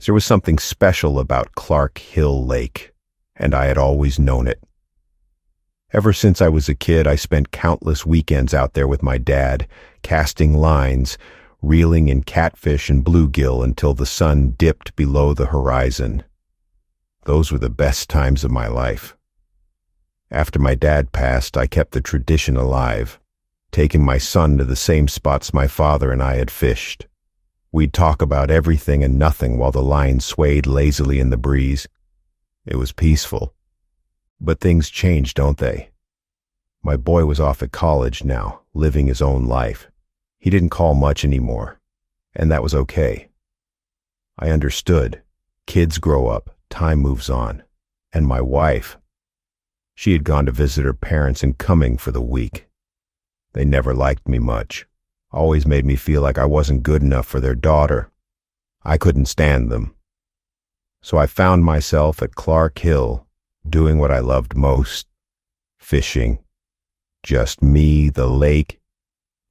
There was something special about Clarke Hill Lake, and I had always known it. Ever since I was a kid, I spent countless weekends out there with my dad, casting lines, reeling in catfish and bluegill until the sun dipped below the horizon. Those were the best times of my life. After my dad passed, I kept the tradition alive, taking my son to the same spots my father and I had fished. We'd talk about everything and nothing while the line swayed lazily in the breeze. It was peaceful. But things change, don't they? My boy was off at college now, living his own life. He didn't call much anymore, and that was okay. I understood. Kids grow up, time moves on. And my wife, she had gone to visit her parents in Cumming for the week. They never liked me much. Always made me feel like I wasn't good enough for their daughter. I couldn't stand them. So I found myself at Clarke Hill, doing what I loved most, fishing. Just me, the lake,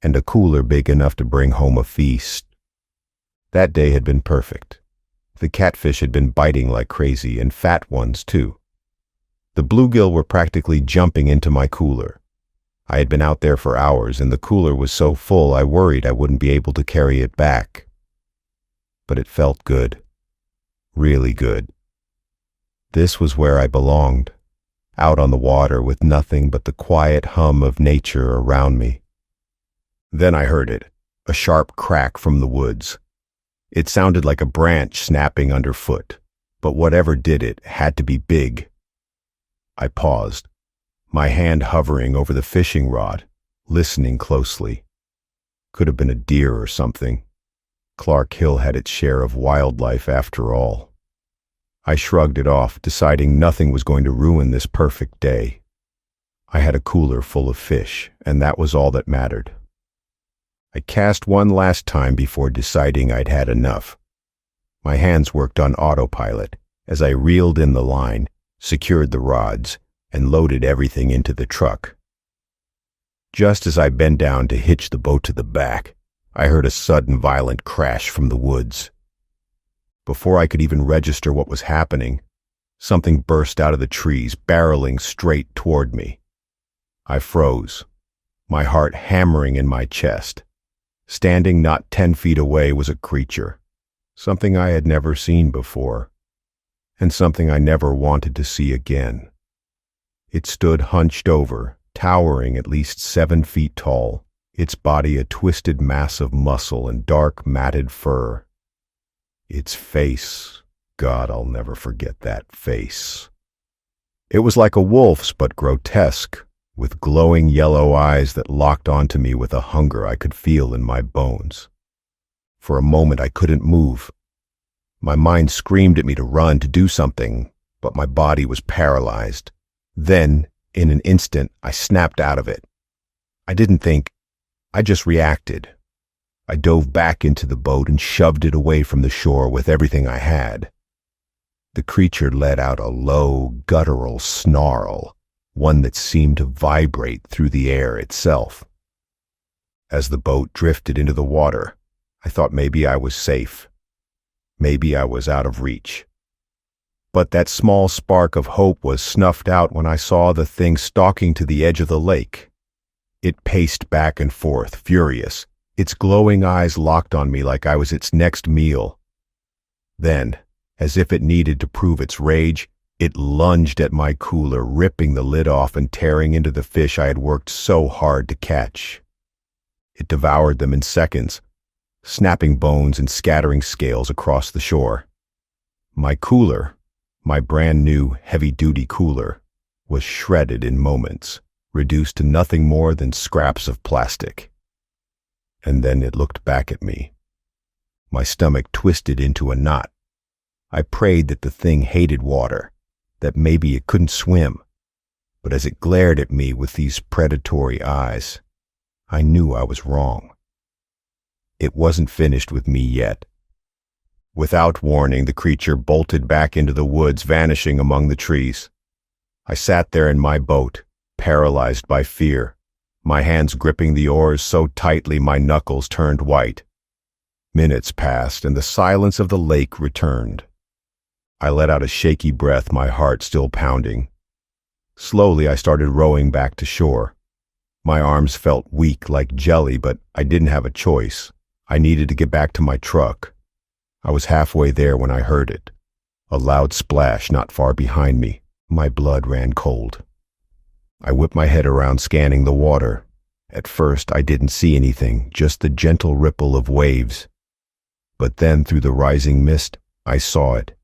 and a cooler big enough to bring home a feast. That day had been perfect. The catfish had been biting like crazy, and fat ones too. The bluegill were practically jumping into my cooler. I had been out there for hours, and the cooler was so full I worried I wouldn't be able to carry it back. But it felt good. Really good. This was where I belonged, out on the water with nothing but the quiet hum of nature around me. Then I heard it, a sharp crack from the woods. It sounded like a branch snapping underfoot, but whatever did it had to be big. I paused, my hand hovering over the fishing rod, listening closely. Could have been a deer or something. Clarke Hill had its share of wildlife after all. I shrugged it off, deciding nothing was going to ruin this perfect day. I had a cooler full of fish, and that was all that mattered. I cast one last time before deciding I'd had enough. My hands worked on autopilot as I reeled in the line, secured the rods, and loaded everything into the truck. Just as I bent down to hitch the boat to the back, I heard a sudden violent crash from the woods. Before I could even register what was happening, something burst out of the trees, barreling straight toward me. I froze, my heart hammering in my chest. Standing not 10 feet away was a creature, something I had never seen before, and something I never wanted to see again. It stood hunched over, towering at least 7 feet tall, its body a twisted mass of muscle and dark matted fur. Its face, God, I'll never forget that face. It was like a wolf's, but grotesque, with glowing yellow eyes that locked onto me with a hunger I could feel in my bones. For a moment I couldn't move. My mind screamed at me to run, to do something, but my body was paralyzed. Then, in an instant, I snapped out of it. I didn't think, I just reacted. I dove back into the boat and shoved it away from the shore with everything I had. The creature let out a low, guttural snarl, one that seemed to vibrate through the air itself. As the boat drifted into the water, I thought maybe I was safe. Maybe I was out of reach. But that small spark of hope was snuffed out when I saw the thing stalking to the edge of the lake. It paced back and forth, furious, its glowing eyes locked on me like I was its next meal. Then, as if it needed to prove its rage, it lunged at my cooler, ripping the lid off and tearing into the fish I had worked so hard to catch. It devoured them in seconds, snapping bones and scattering scales across the shore. My cooler, my brand new heavy-duty cooler, was shredded in moments, reduced to nothing more than scraps of plastic. And then it looked back at me. My stomach twisted into a knot. I prayed that the thing hated water, that maybe it couldn't swim. But as it glared at me with these predatory eyes, I knew I was wrong. It wasn't finished with me yet. Without warning, the creature bolted back into the woods, vanishing among the trees. I sat there in my boat, paralyzed by fear, my hands gripping the oars so tightly my knuckles turned white. Minutes passed, and the silence of the lake returned. I let out a shaky breath, my heart still pounding. Slowly, I started rowing back to shore. My arms felt weak like jelly, but I didn't have a choice. I needed to get back to my truck. I was halfway there when I heard it. A loud splash not far behind me. My blood ran cold. I whipped my head around, scanning the water. At first, I didn't see anything, just the gentle ripple of waves. But then, through the rising mist, I saw it.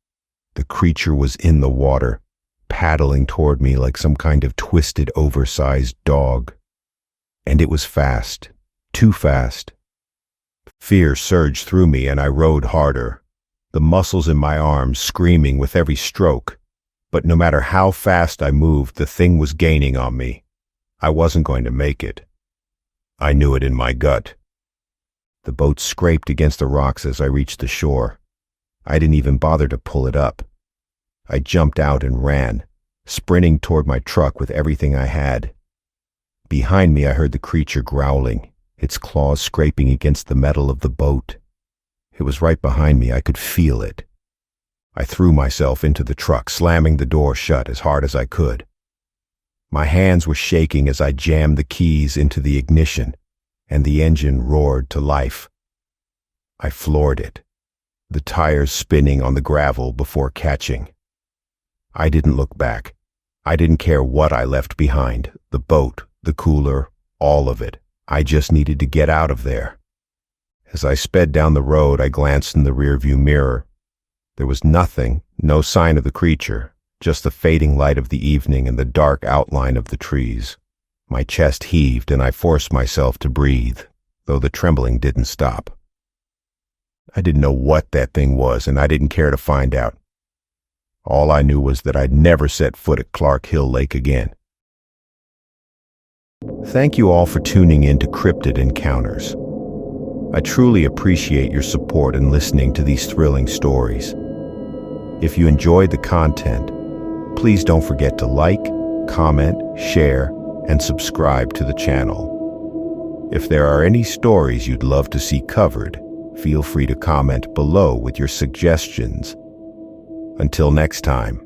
The creature was in the water, paddling toward me like some kind of twisted, oversized dog. And it was fast, too fast. Fear surged through me, and I rowed harder, the muscles in my arms screaming with every stroke. But no matter how fast I moved, the thing was gaining on me. I wasn't going to make it. I knew it in my gut. The boat scraped against the rocks as I reached the shore. I didn't even bother to pull it up. I jumped out and ran, sprinting toward my truck with everything I had. Behind me, I heard the creature growling, its claws scraping against the metal of the boat. It was right behind me. I could feel it. I threw myself into the truck, slamming the door shut as hard as I could. My hands were shaking as I jammed the keys into the ignition, and the engine roared to life. I floored it, the tires spinning on the gravel before catching. I didn't look back. I didn't care what I left behind, the boat, the cooler, all of it. I just needed to get out of there. As I sped down the road, I glanced in the rearview mirror. There was nothing, no sign of the creature, just the fading light of the evening and the dark outline of the trees. My chest heaved, and I forced myself to breathe, though the trembling didn't stop. I didn't know what that thing was, and I didn't care to find out. All I knew was that I'd never set foot at Clarke Hill Lake again. Thank you all for tuning in to Cryptid Encounters. I truly appreciate your support in listening to these thrilling stories. If you enjoyed the content, please don't forget to like, comment, share, and subscribe to the channel. If there are any stories you'd love to see covered, feel free to comment below with your suggestions. Until next time.